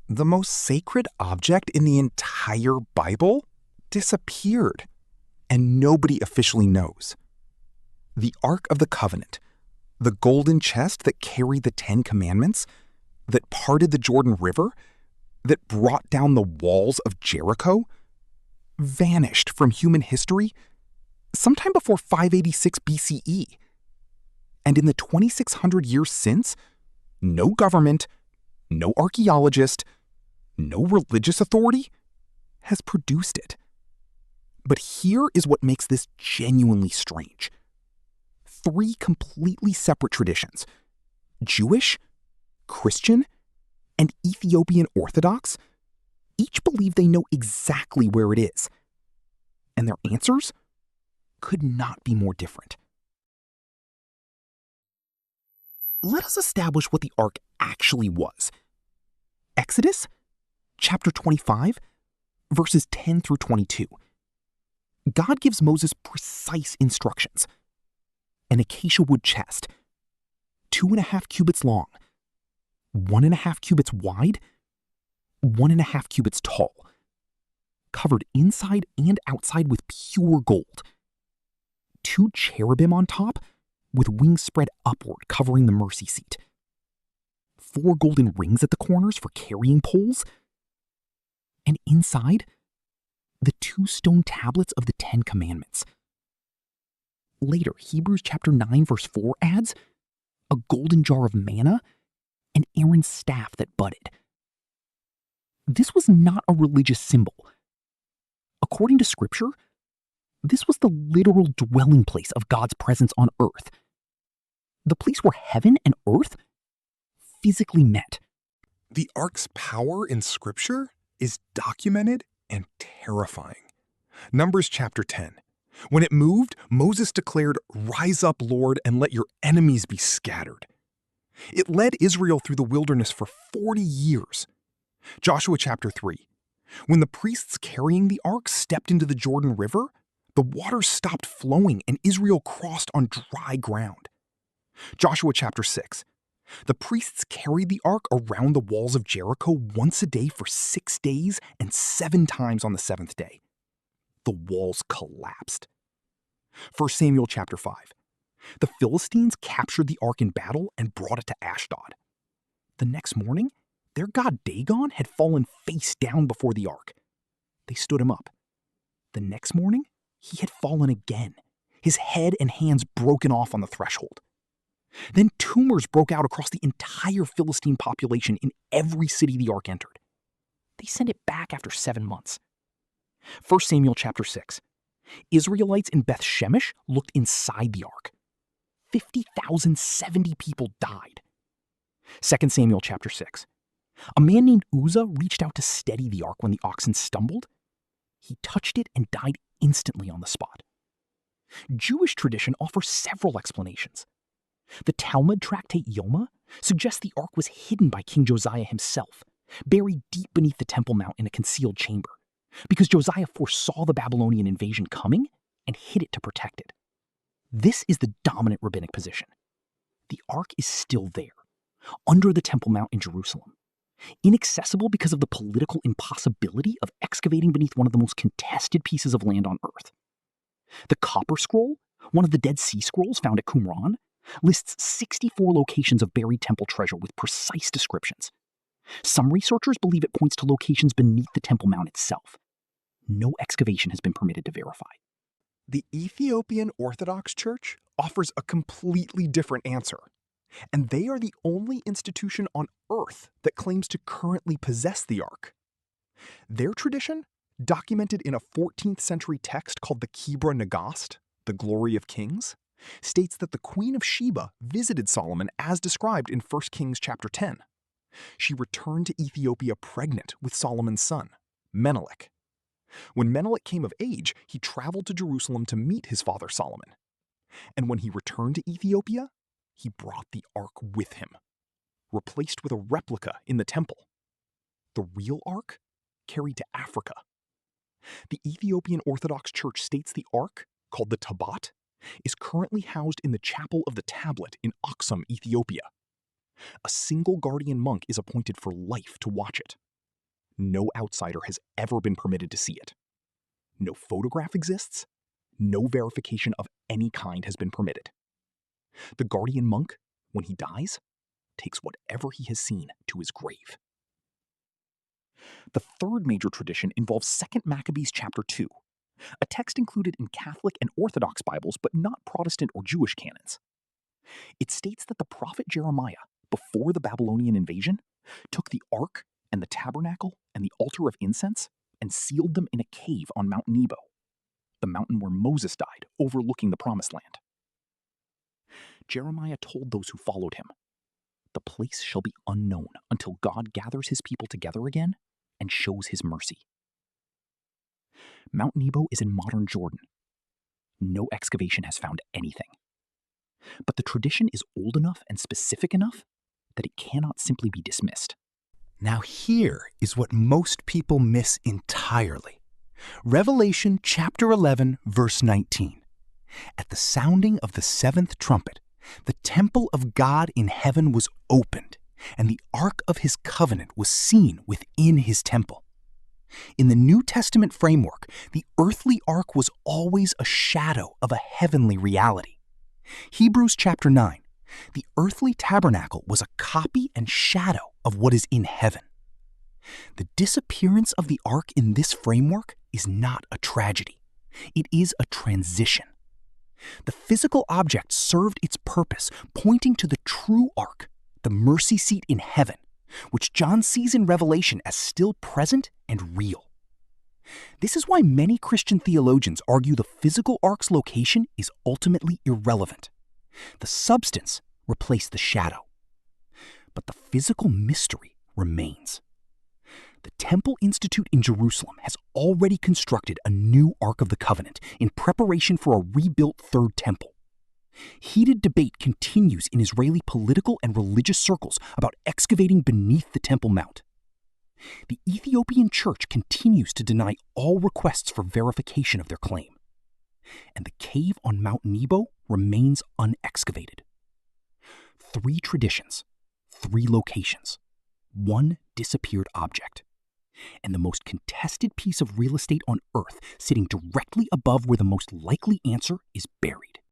The most sacred object in the entire Bible disappeared, and nobody officially knows. The Ark of the Covenant, the golden chest that carried the Ten Commandments, that parted the Jordan River, that brought down the walls of Jericho, vanished from human history sometime before 586 BCE. And in the 2,600 years since, no government, no archaeologist, no religious authority has produced it. But here is what makes this genuinely strange. 3 completely separate traditions, Jewish, Christian, and Ethiopian Orthodox, each believe they know exactly where it is. And their answers could not be more different. Let us establish what the Ark actually was. Exodus, chapter 25, verses 10 through 22. God gives Moses precise instructions. An acacia wood chest, 2.5 cubits long, 1.5 cubits wide, 1.5 cubits tall, covered inside and outside with pure gold. 2 cherubim on top, with wings spread upward covering the mercy seat. 4 golden rings at the corners for carrying poles. And inside, the 2 stone tablets of the 10 Commandments. Later, Hebrews chapter 9 verse 4 adds a golden jar of manna and Aaron's staff that budded. This was not a religious symbol. According to Scripture, this was the literal dwelling place of God's presence on earth. The place where heaven and earth physically met. The Ark's power in Scripture is documented and terrifying. Numbers chapter 10. When it moved, Moses declared, "Rise up, Lord, and let your enemies be scattered." It led Israel through the wilderness for 40 years. Joshua chapter 3. When the priests carrying the ark stepped into the Jordan River, the waters stopped flowing and Israel crossed on dry ground. Joshua chapter 6. The priests carried the ark around the walls of Jericho once a day for 6 days and 7 times on the 7th day. The walls collapsed. 1 Samuel chapter 5. The Philistines captured the ark in battle and brought it to Ashdod. The next morning, their god Dagon had fallen face down before the ark. They stood him up. The next morning, he had fallen again, his head and hands broken off on the threshold. Then tumors broke out across the entire Philistine population in every city the ark entered. They sent it back after 7 months. 1 Samuel chapter 6. Israelites in Beth Shemesh looked inside the ark. 50,070 people died. 2 Samuel chapter 6. A man named Uzzah reached out to steady the ark when the oxen stumbled. He touched it and died instantly on the spot. Jewish tradition offers several explanations. The Talmud tractate Yoma suggests the ark was hidden by King Josiah himself, buried deep beneath the Temple Mount in a concealed chamber, because Josiah foresaw the Babylonian invasion coming and hid it to protect it. This is the dominant rabbinic position. The ark is still there, under the Temple Mount in Jerusalem, inaccessible because of the political impossibility of excavating beneath one of the most contested pieces of land on earth. The Copper Scroll, one of the Dead Sea Scrolls found at Qumran, lists 64 locations of buried temple treasure with precise descriptions. Some researchers believe it points to locations beneath the Temple Mount itself. No excavation has been permitted to verify. The Ethiopian Orthodox Church offers a completely different answer, and they are the only institution on earth that claims to currently possess the ark. Their tradition, documented in a 14th century text called the Kebra Nagast, the Glory of Kings, states that the Queen of Sheba visited Solomon as described in 1 Kings chapter 10. She returned to Ethiopia pregnant with Solomon's son, Menelik. When Menelik came of age, he traveled to Jerusalem to meet his father Solomon. And when he returned to Ethiopia, he brought the ark with him, replaced with a replica in the temple. The real ark carried to Africa. The Ethiopian Orthodox Church states the ark, called the Tabat, is currently housed in the Chapel of the Tablet in Aksum, Ethiopia. A single guardian monk is appointed for life to watch it. No outsider has ever been permitted to see it. No photograph exists. No verification of any kind has been permitted. The guardian monk, when he dies, takes whatever he has seen to his grave. The third major tradition involves 2 Maccabees chapter 2, a text included in Catholic and Orthodox Bibles but not Protestant or Jewish canons. It states that the prophet Jeremiah, before the Babylonian invasion, took the ark and the tabernacle and the altar of incense and sealed them in a cave on Mount Nebo, the mountain where Moses died, overlooking the Promised Land. Jeremiah told those who followed him, "The place shall be unknown until God gathers his people together again and shows his mercy." Mount Nebo is in modern Jordan. No excavation has found anything. But the tradition is old enough and specific enough that it cannot simply be dismissed. Now here is what most people miss entirely. Revelation chapter 11, verse 19. At the sounding of the seventh trumpet, the temple of God in heaven was opened, and the ark of his covenant was seen within his temple. In the New Testament framework, the earthly ark was always a shadow of a heavenly reality. Hebrews chapter 9, the earthly tabernacle was a copy and shadow of what is in heaven. The disappearance of the ark in this framework is not a tragedy. It is a transition. The physical object served its purpose, pointing to the true ark, the mercy seat in heaven, which John sees in Revelation as still present and real. This is why many Christian theologians argue the physical ark's location is ultimately irrelevant. The substance replaced the shadow. But the physical mystery remains. The Temple Institute in Jerusalem has already constructed a new Ark of the Covenant in preparation for a rebuilt Third Temple. Heated debate continues in Israeli political and religious circles about excavating beneath the Temple Mount. The Ethiopian Church continues to deny all requests for verification of their claim. And the cave on Mount Nebo remains unexcavated. 3 traditions, 3 locations, 1 disappeared object, and the most contested piece of real estate on Earth sitting directly above where the most likely answer is buried.